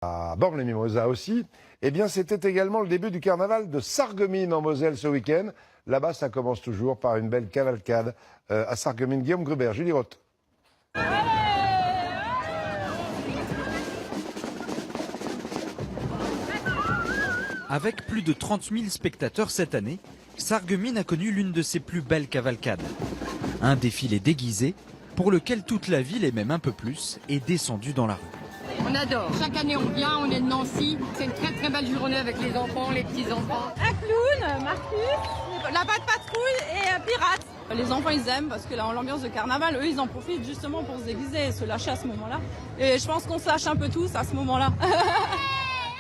À Bormes-les-Mimosas aussi, eh bien c'était également le début du carnaval de Sarreguemines en Moselle ce week-end. Là-bas, ça commence toujours par une belle cavalcade à Sarreguemines. Guillaume Gruber, Julie Roth. Avec plus de 30 000 spectateurs cette année, Sarreguemines a connu l'une de ses plus belles cavalcades. Un défilé déguisé pour lequel toute la ville, et même un peu plus, est descendue dans la rue. On adore. Chaque année on vient, on est de Nancy. C'est une très très belle journée avec les enfants, les petits-enfants. Un clown, Marcus, la patte patrouille et un pirate. Les enfants ils aiment parce que là, en l'ambiance de carnaval, eux ils en profitent justement pour se déguiser et se lâcher à ce moment-là. Et je pense qu'on se lâche un peu tous à ce moment-là.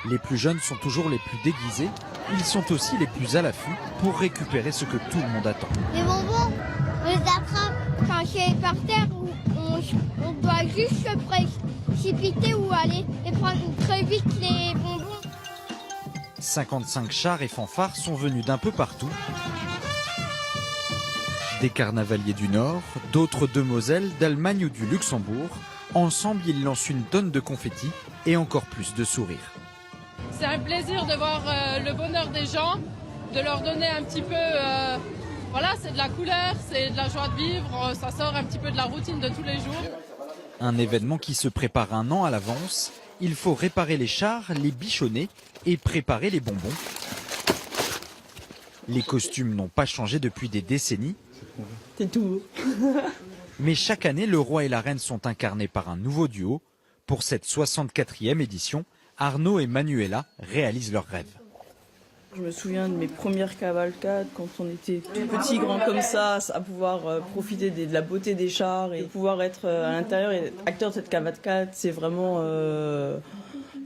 Les plus jeunes sont toujours les plus déguisés, ils sont aussi les plus à l'affût pour récupérer ce que tout le monde attend. Les bonbons, on les attrape quand c'est par terre, on doit juste se précipiter ou aller et prendre très vite les bonbons. 55 chars et fanfares sont venus d'un peu partout. Des carnavaliers du Nord, d'autres de Moselle, d'Allemagne ou du Luxembourg. Ensemble, ils lancent une tonne de confettis et encore plus de sourires. C'est un plaisir de voir le bonheur des gens, de leur donner un petit peu, voilà, c'est de la couleur, c'est de la joie de vivre, ça sort un petit peu de la routine de tous les jours. Un événement qui se prépare un an à l'avance. Il faut réparer les chars, les bichonner et préparer les bonbons. Les costumes n'ont pas changé depuis des décennies. C'est tout. Mais chaque année, le roi et la reine sont incarnés par un nouveau duo. Pour cette 64e édition, Arnaud et Manuela réalisent leur rêve. Je me souviens de mes premières cavalcades quand on était tout petit, grand comme ça, à pouvoir profiter de la beauté des chars et pouvoir être à l'intérieur et être acteur de cette cavalcade, c'est vraiment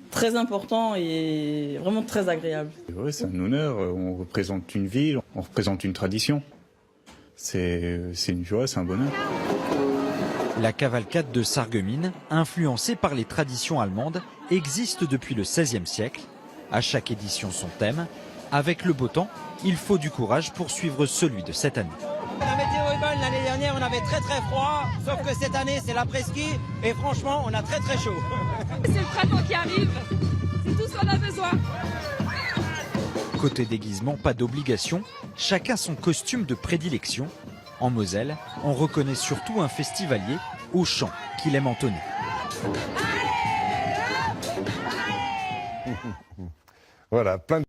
très important et vraiment très agréable. Oui, c'est un honneur, on représente une ville, on représente une tradition. C'est une joie, c'est un bonheur. La cavalcade de Sarreguemines, influencée par les traditions allemandes, existe depuis le XVIe siècle. À chaque édition son thème. Avec le beau temps, il faut du courage pour suivre celui de cette année. La météo est bonne, l'année dernière on avait très très froid, sauf que cette année c'est l'après-ski et franchement on a très très chaud. C'est le printemps qui arrive, c'est tout ce qu'on a besoin. Côté déguisement, pas d'obligation, chacun son costume de prédilection. En Moselle, on reconnaît surtout un festivalier au chant qu'il aime entonner. Voilà, plein de